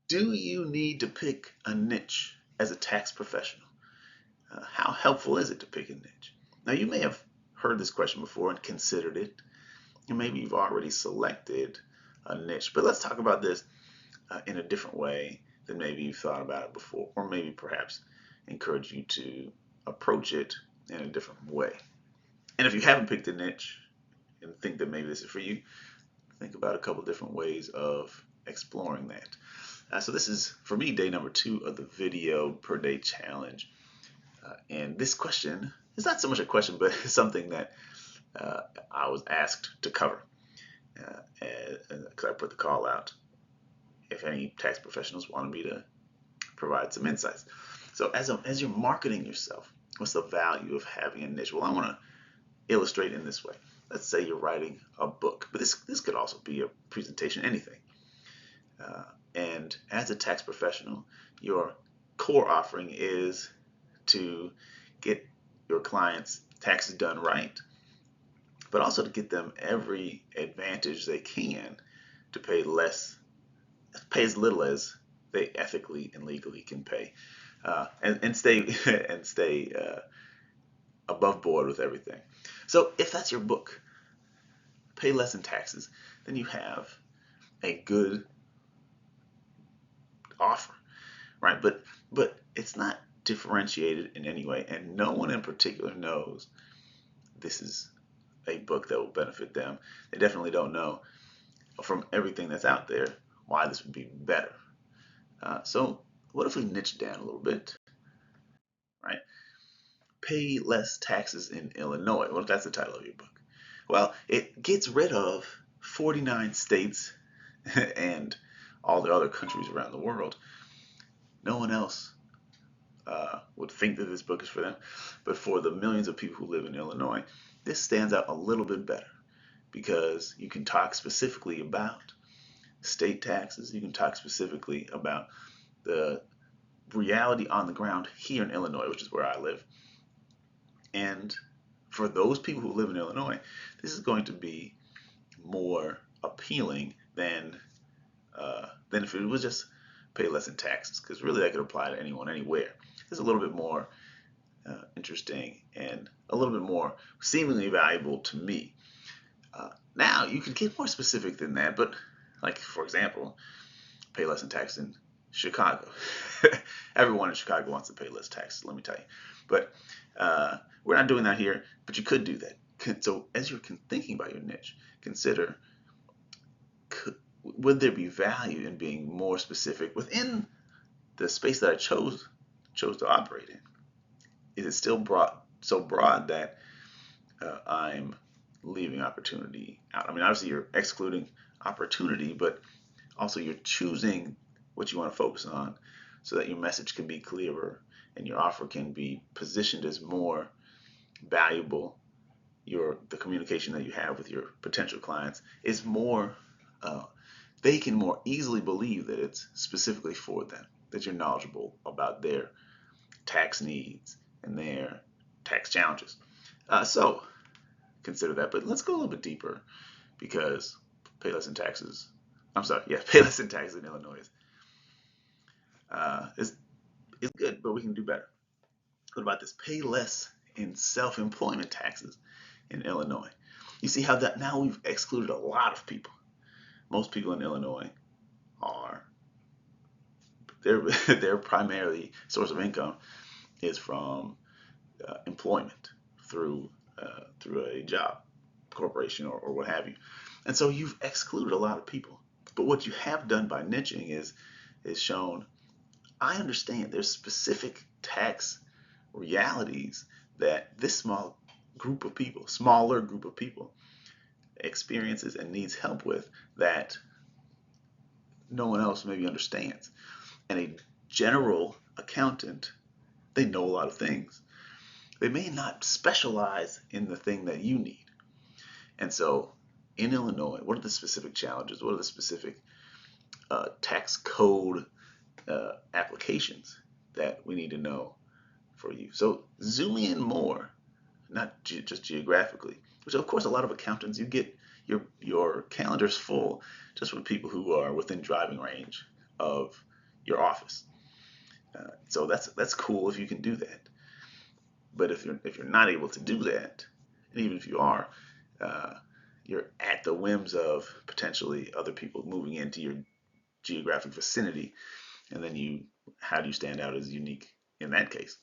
Do you need to pick a niche as a tax professional? How helpful is it to pick a niche? Now, you may have heard this question before and considered it, and maybe you've already selected a niche, but let's talk about this in a different way than maybe you've thought about it before, or maybe perhaps encourage you to approach it in a different way. And if you haven't picked a niche and think that maybe this is for you, think about a couple different ways of exploring that. So this is, for me, day number 2 of the video per day challenge. And this question is not so much a question, but it's something that I was asked to cover. Because I put the call out if any tax professionals wanted me to provide some insights. So as you're marketing yourself, what's the value of having a niche? Well, I want to illustrate in this way. Let's say you're writing a book, but this could also be a presentation, anything. And as a tax professional, your core offering is to get your clients' taxes done right, but also to get them every advantage they can to pay as little as they ethically and legally can pay, and stay and stay above board with everything. So if that's your book, pay less in taxes, then you have a good offer, right? But it's not differentiated in any way, and no one in particular knows this is a book that will benefit them. They definitely don't know from everything that's out there why this would be better. So what if we niche down a little bit, right? Pay less taxes in Illinois. What if that's the title of your book? Well, it gets rid of 49 states and all the other countries around the world. No one else would think that this book is for them, but for the millions of people who live in Illinois, this stands out a little bit better because you can talk specifically about state taxes. You can talk specifically about the reality on the ground here in Illinois, which is where I live. And for those people who live in Illinois, this is going to be more appealing than if it was just pay less in taxes, because really that could apply to anyone, anywhere. It's a little bit more interesting and a little bit more seemingly valuable to me. Now, you could get more specific than that, but like, for example, pay less in tax in Chicago. Everyone in Chicago wants to pay less taxes, let me tell you. But we're not doing that here, but you could do that. So as you're thinking about your niche, consider, would there be value in being more specific within the space that I chose to operate in? Is it still so broad that I'm leaving opportunity out? I mean, obviously you're excluding opportunity, but also you're choosing what you want to focus on so that your message can be clearer and your offer can be positioned as more valuable. The communication that you have with your potential clients is more, they can more easily believe that it's specifically for them, that you're knowledgeable about their tax needs and their tax challenges. So consider that, but let's go a little bit deeper, because pay less in taxes. I'm sorry, yeah, pay less in taxes in Illinois is good, but we can do better. What about this? Pay less in self-employment taxes in Illinois. You see how that now we've excluded a lot of people. Most people in Illinois are their primarily source of income is from employment through a job, corporation, or what have you. And so you've excluded a lot of people. But what you have done by niching is shown, I understand there's specific tax realities that this smaller group of people experiences and needs help with that no one else maybe understands. And a general accountant, they know a lot of things. They may not specialize in the thing that you need. And so in Illinois, what are the specific challenges? What are the specific tax code applications that we need to know for you? So zooming in more, not just geographically, which of course a lot of accountants, you get your calendars full just with people who are within driving range of your office. So that's cool if you can do that. But if you're not able to do that, and even if you are, uh, you're at the whims of potentially other people moving into your geographic vicinity, and then how do you stand out as unique in that case?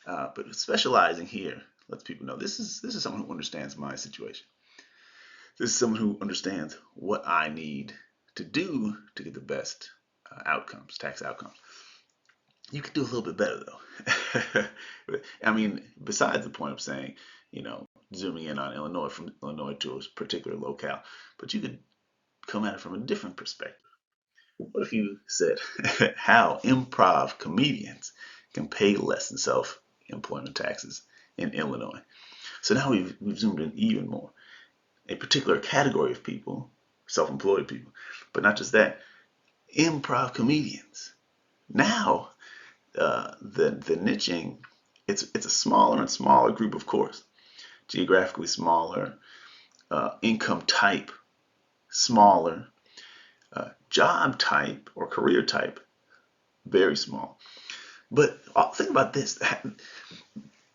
But specializing here lets people know this is someone who understands my situation. This is someone who understands what I need to do to get the best outcomes, tax outcomes. You could do a little bit better though. I mean, besides the point of saying, zooming in on Illinois from Illinois to a particular locale, but you could come at it from a different perspective. What if you said how improv comedians can pay less in self-employment taxes in Illinois? So now we've zoomed in even more. A particular category of people, self-employed people, but not just that, improv comedians. Now the niching, it's a smaller and smaller group, of course, geographically smaller, income type smaller, job type or career type very small. But think about this: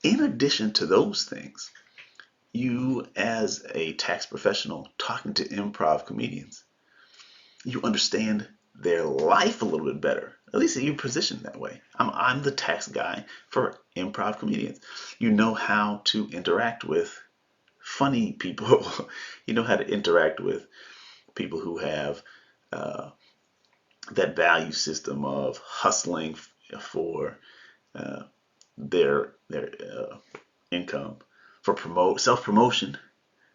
in addition to those things, you as a tax professional talking to improv comedians, you understand their life a little bit better. At least you're positioned that way. I'm the tax guy for improv comedians. You know how to interact with funny people. You know how to interact with people who have that value system of hustling for their income, for self promotion.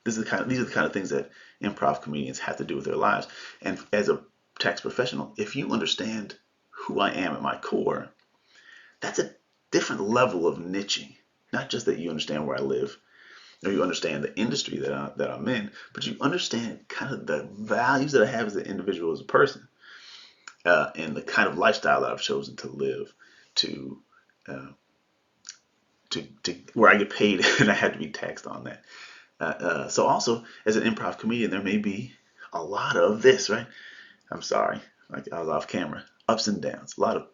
These are the kind of things that improv comedians have to do with their lives. And as a tax professional, if you understand who I am at my core, that's a different level of niching. Not just that you understand where I live, or you understand the industry that I'm in, but you understand kind of the values that I have as an individual, as a person, and the kind of lifestyle that I've chosen to live, to uh, to where I get paid and I have to be taxed on that. So also, as an improv comedian, there may be a lot of this, right? I'm sorry, like I was off camera. Ups and downs, a lot of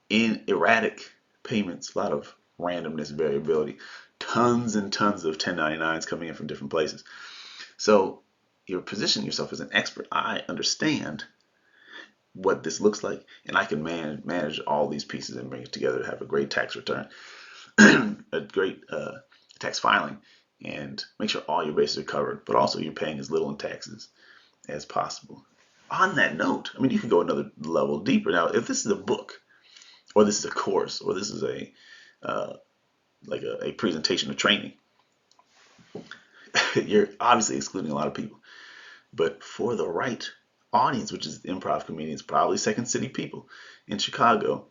erratic payments, a lot of randomness, variability, tons and tons of 1099s coming in from different places. So you're positioning yourself as an expert. I understand what this looks like, and I can manage all these pieces and bring it together to have a great tax return, a great tax filing, and make sure all your bases are covered, but also you're paying as little in taxes as possible. On that note, I mean, you can go another level deeper. Now, if this is a book, or this is a course, or this is like a presentation or training, you're obviously excluding a lot of people. But for the right audience, which is improv comedians, probably Second City people in Chicago,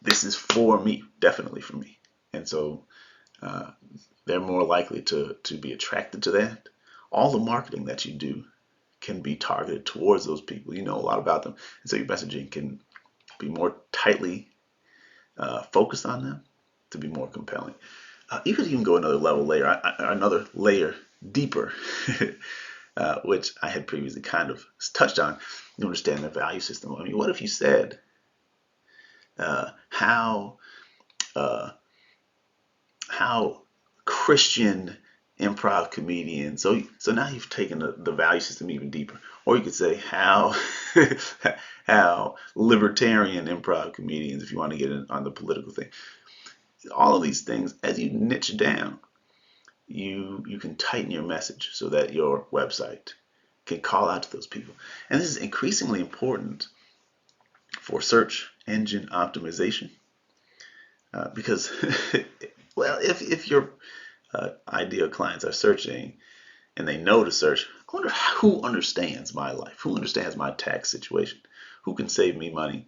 this is for me, definitely for me. And so they're more likely to be attracted to that. All the marketing that you do can be targeted towards those people. You know a lot about them, and so your messaging can be more tightly focused on them to be more compelling. You could even go another layer deeper, which I had previously kind of touched on. You understand their value system. I mean, what if you said how Christian improv comedian. So now you've taken the value system even deeper. Or you could say how how libertarian improv comedians, if you want to get in on the political thing. All of these things, as you niche down, you can tighten your message so that your website can call out to those people. And this is increasingly important for search engine optimization because, well, if your ideal clients are searching and they know to search, I wonder who understands my life, who understands my tax situation, who can save me money.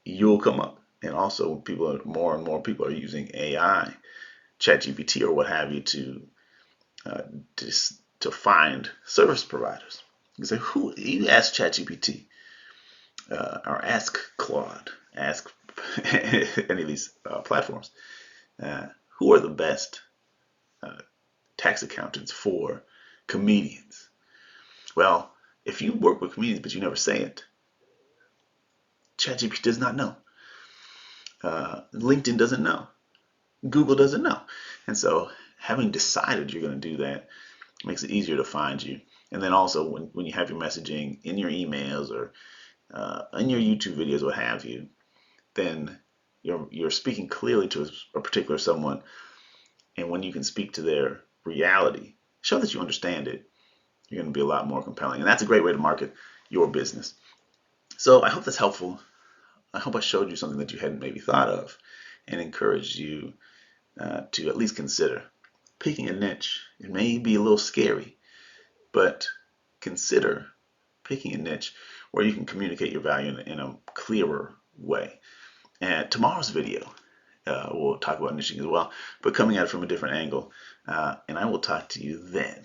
You'll come up. And also, more and more people are using AI, ChatGPT, or what have you, to find service providers. You say, you ask ChatGPT or ask Claude, ask any of these platforms, who are the best tax accountants for comedians? Well, If you work with comedians but you never say it, ChatGPT does not know. LinkedIn doesn't know. Google doesn't know. And so having decided you're going to do that makes it easier to find you. And then also when you have your messaging in your emails or in your YouTube videos, what have you, then you're speaking clearly to a particular someone. And when you can speak to their reality, show that you understand it, you're going to be a lot more compelling. And that's a great way to market your business. So I hope that's helpful. I hope I showed you something that you hadn't maybe thought of and encouraged you to at least consider picking a niche. It may be a little scary, but consider picking a niche where you can communicate your value in a clearer way. And tomorrow's video, we'll talk about niching as well, but coming at it from a different angle. And I will talk to you then.